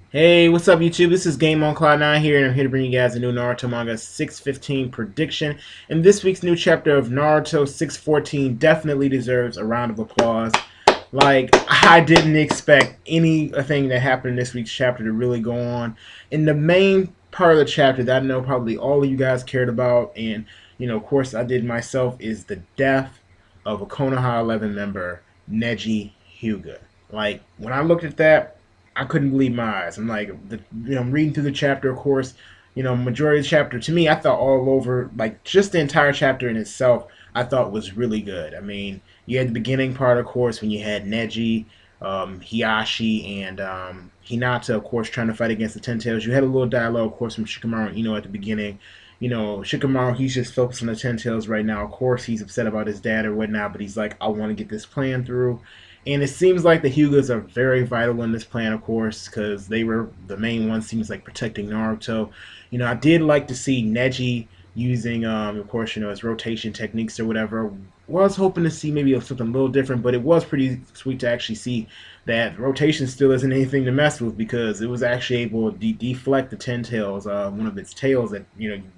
Hey, what's up, YouTube? This is Game on Cloud 9 here, and I'm here to bring you guys a new Naruto manga 615 prediction. And this week's new chapter of Naruto 614 definitely deserves a round of applause. Like, I didn't expect anything that happened in this week's chapter to really go on. In the main part of the chapter that I know probably all of you guys cared about, and, of course, I did myself, is the death of a Konoha 11 member, Neji Hyuga. Like, when I looked at that, I couldn't believe my eyes. I'm like, I'm reading through the chapter, of course. Majority of the chapter, to me, I thought all over, like, just the entire chapter in itself, I thought was really good. I mean, you had the beginning part, of course, when you had Neji, Hiyashi, and Hinata, of course, trying to fight against the Ten Tails. You had a little dialogue, of course, from Shikamaru, at the beginning. Shikamaru, he's just focused on the Ten Tails right now. Of course, he's upset about his dad or whatnot, but he's like, I want to get this plan through. And it seems like the Hyugas are very vital in this plan, of course, because they were the main ones, seems like, protecting Naruto. I did like to see Neji using, of course, his rotation techniques or whatever. Was hoping to see maybe something a little different, but it was pretty sweet to actually see that rotation still isn't anything to mess with because it was actually able to deflect the Ten Tails, one of its tails that,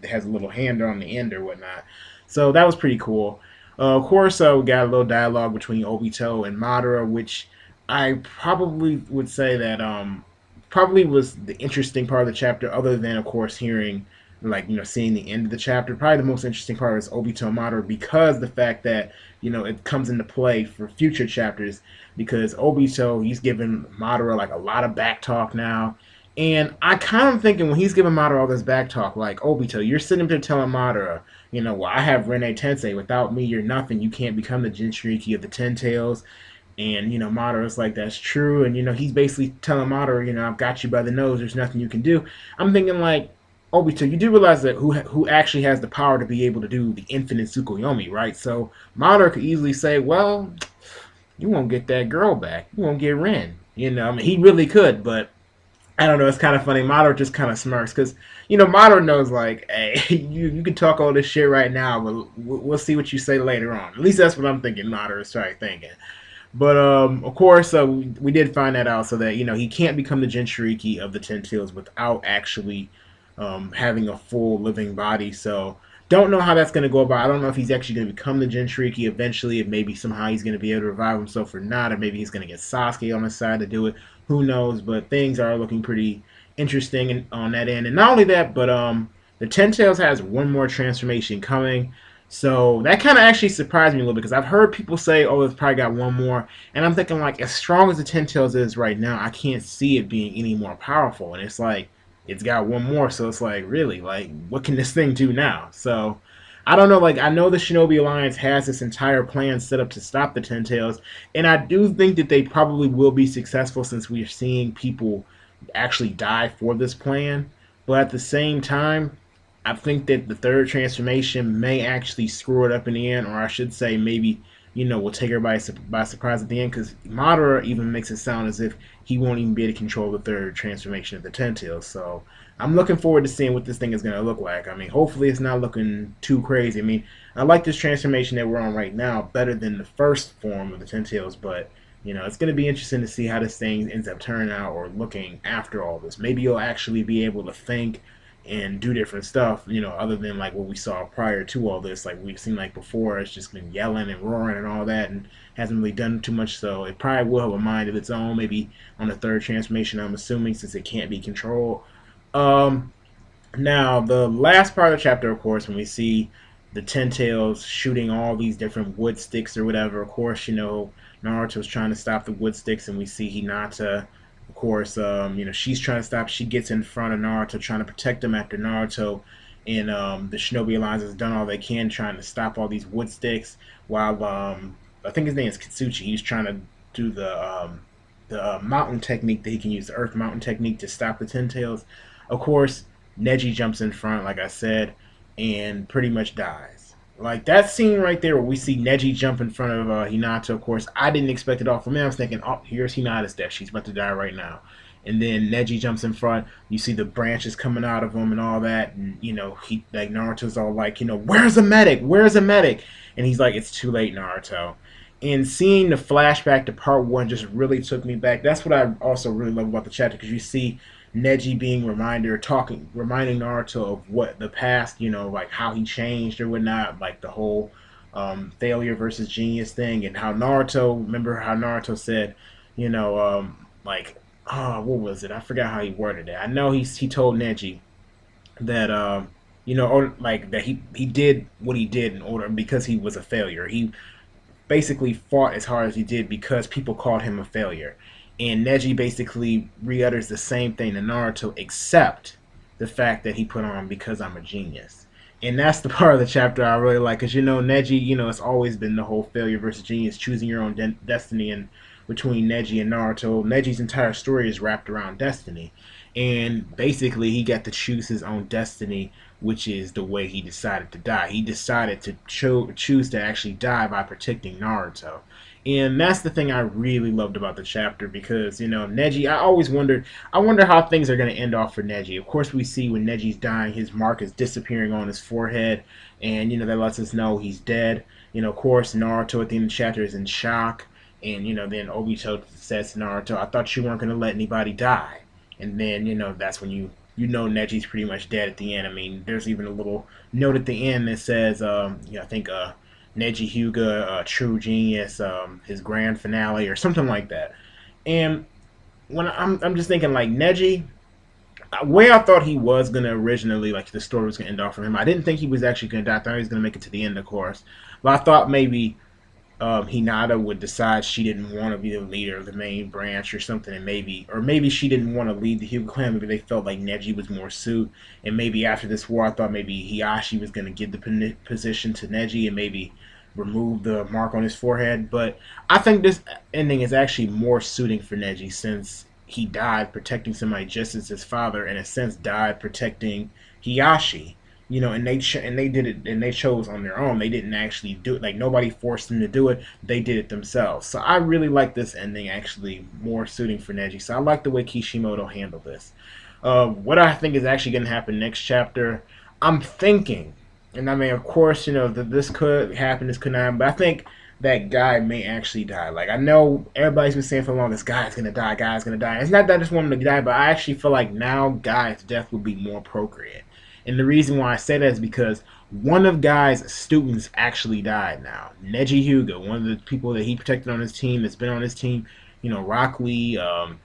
has a little hand on the end or whatnot. So that was pretty cool. Of course, we got a little dialogue between Obito and Madara, which I probably would say that probably was the interesting part of the chapter, other than, of course, hearing, like, seeing the end of the chapter. Probably the most interesting part is Obito and Madara because the fact that, it comes into play for future chapters because Obito, he's giving Madara, like, a lot of back talk now. And I kind of thinking when he's giving Madara all this back talk, like, Obito, you're sitting there telling Madara, well, I have Rene Tensei. Without me, you're nothing. You can't become the Jinchuriki of the Ten Tails. And, Madara's like, that's true. And, he's basically telling Madara, I've got you by the nose. There's nothing you can do. I'm thinking, like, Obito, you do realize that who actually has the power to be able to do the infinite Tsukuyomi, right? So Madara could easily say, well, you won't get that girl back. You won't get Ren. I mean, he really could, but I don't know. It's kind of funny. Madara just kind of smirks because, Madara knows, like, hey, you can talk all this shit right now, but we'll see what you say later on. At least that's what I'm thinking Madara is trying thinking. But, of course, we did find that out so that, he can't become the Jinchuriki of the Ten Tails without actually having a full living body. So, don't know how that's going to go about. I don't know if he's actually going to become the Jinchuriki eventually, if maybe somehow he's going to be able to revive himself or not, or maybe he's going to get Sasuke on his side to do it. Who knows? But things are looking pretty interesting on that end. And not only that, but the Ten Tails has one more transformation coming. So that kind of actually surprised me a little bit because I've heard people say, oh, it's probably got one more. And I'm thinking, like, as strong as the Ten Tails is right now, I can't see it being any more powerful. And it's like, it's got one more. So it's like, really, like, what can this thing do now? So I don't know. Like, I know the Shinobi Alliance has this entire plan set up to stop the Ten Tails. And I do think that they probably will be successful since we are seeing people actually die for this plan. But at the same time, I think that the third transformation may actually screw it up in the end, or I should say maybe, will take everybody by surprise at the end, because Madara even makes it sound as if he won't even be able to control the third transformation of the Ten Tails. So I'm looking forward to seeing what this thing is going to look like. I mean, hopefully it's not looking too crazy. I mean, I like this transformation that we're on right now better than the first form of the Ten Tails, but it's going to be interesting to see how this thing ends up turning out or looking after all this. Maybe you'll actually be able to think and do different stuff, other than like what we saw prior to all this. Like we've seen like before, it's just been yelling and roaring and all that and hasn't really done too much. So it probably will have a mind of its own, maybe on the third transformation, I'm assuming, since it can't be controlled. Um, Now, the last part of the chapter, of course, when we see the Ten Tails shooting all these different wood sticks or whatever, of course, Naruto's trying to stop the wood sticks, and we see Hinata, of course, she's trying to stop. She gets in front of Naruto, trying to protect him after Naruto and the Shinobi Alliance has done all they can trying to stop all these wood sticks, while I think his name is Kitsuchi. He's trying to do the mountain technique that he can use, the Earth Mountain technique, to stop the Ten Tails. Of course, Neji jumps in front, like I said, and pretty much dies. Like that scene right there where we see Neji jump in front of Hinata, of course, I didn't expect it all from him. I was thinking, oh, here's Hinata's death. She's about to die right now. And then Neji jumps in front. You see the branches coming out of him and all that. And, he, like, Naruto's all like, where's a medic? Where's a medic? And he's like, it's too late, Naruto. And seeing the flashback to part one just really took me back. That's what I also really love about the chapter, because you see Neji being reminding Naruto of what the past, like how he changed or whatnot, like the whole failure versus genius thing, and how Naruto. Remember how Naruto said, like, oh, what was it? I forgot how he worded it. I know he told Neji that or like that he did what he did in order because he was a failure. He basically fought as hard as he did because people called him a failure. And Neji basically re-utters the same thing to Naruto, except the fact that he put on because I'm a genius. And that's the part of the chapter I really like, because Neji, it's always been the whole failure versus genius, choosing your own destiny, and between Neji and Naruto, Neji's entire story is wrapped around destiny, and basically he got to choose his own destiny, which is the way he decided to die. He decided to choose to actually die by protecting Naruto. And that's the thing I really loved about the chapter, because Neji, I wonder how things are going to end off for Neji. Of course, we see when Neji's dying, his mark is disappearing on his forehead, and that lets us know he's dead. Of course, Naruto at the end of the chapter is in shock, and then Obito says to Naruto, "I thought you weren't going to let anybody die." And then that's when Neji's pretty much dead at the end. I mean, there's even a little note at the end that says, I think Neji Hyuga, True Genius, his grand finale or something like that. And when I'm just thinking, like, Neji, way I thought he was gonna originally, like, the story was gonna end off for him. I didn't think he was actually gonna die. I thought he was gonna make it to the end, of course. But I thought maybe Hinata would decide she didn't want to be the leader of the main branch or something, and maybe she didn't want to lead the Hyuga clan. Maybe they felt like Neji was more suited, and maybe after this war, I thought maybe Hiashi was going to give the position to Neji and maybe remove the mark on his forehead. But I think this ending is actually more suiting for Neji, since he died protecting somebody just as his father, in a sense, died protecting Hiashi. And they did it, and they chose on their own. They didn't actually do it. Like, nobody forced them to do it. They did it themselves. So I really like this ending, actually more suiting for Neji. So I like the way Kishimoto handled this. What I think is actually going to happen next chapter, I'm thinking, and I mean, of course, this could happen, this could not happen, but I think that guy may actually die. Like, I know everybody's been saying for long, this guy's going to die, guy's going to die. It's not that I just want him to die, but I actually feel like now Guy's death will be more appropriate. And the reason why I say that is because one of Guy's students actually died now. Neji Hyuga, one of the people that he protected on his team, that's been on his team. Rock Lee,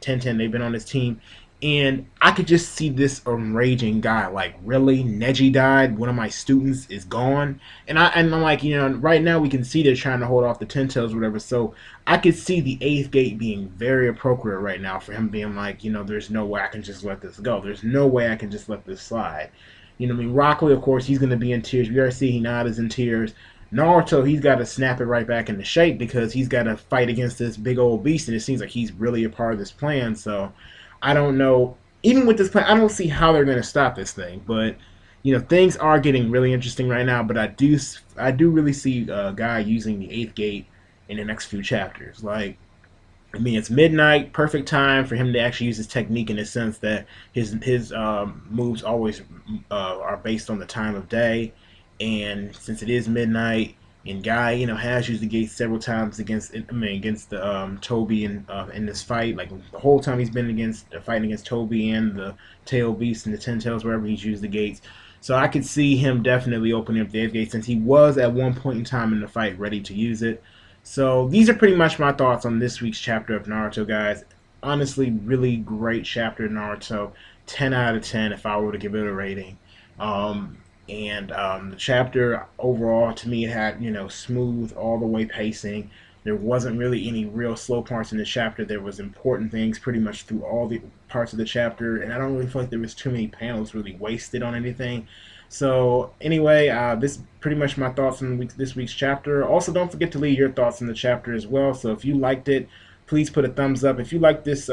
Tenten, they've been on his team. And I could just see this enraging Guy. Like, really? Neji died? One of my students is gone? And I'm like, right now we can see they're trying to hold off the Ten Tails or whatever. So I could see the 8th gate being very appropriate right now for him being like, there's no way I can just let this go. There's no way I can just let this slide. Rock Lee, of course, he's going to be in tears. We already see Hinata's in tears. Naruto, he's got to snap it right back into shape, because he's got to fight against this big old beast, and it seems like he's really a part of this plan. So I don't know. Even with this plan, I don't see how they're going to stop this thing. But things are getting really interesting right now. But I do really see Guy using the 8th gate in the next few chapters. Like, I mean, it's midnight, perfect time for him to actually use his technique, in the sense that his moves always are based on the time of day. And since it is midnight, and Guy, has used the gate several times against the Toby in this fight. Like, the whole time he's been fighting against Toby and the Tail Beast and the Ten Tails, wherever he's used the gates. So I could see him definitely opening up the 8th gate, since he was at one point in time in the fight ready to use it. So these are pretty much my thoughts on this week's chapter of Naruto, guys. Honestly, really great chapter of Naruto. 10 out of 10 if I were to give it a rating. The chapter overall, to me, it had, smooth all the way pacing. There wasn't really any real slow parts in the chapter. There was important things pretty much through all the parts of the chapter, and I don't really feel like there was too many panels really wasted on anything. So anyway, this is pretty much my thoughts on this week's chapter. Also, don't forget to leave your thoughts in the chapter as well. So if you liked it, please put a thumbs up. If you like this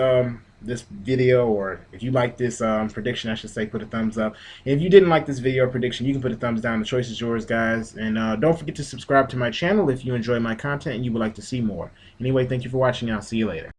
this video, or if you like this prediction, I should say, put a thumbs up. And if you didn't like this video or prediction, you can put a thumbs down. The choice is yours, guys. And don't forget to subscribe to my channel if you enjoy my content and you would like to see more. Anyway, thank you for watching. I'll see you later.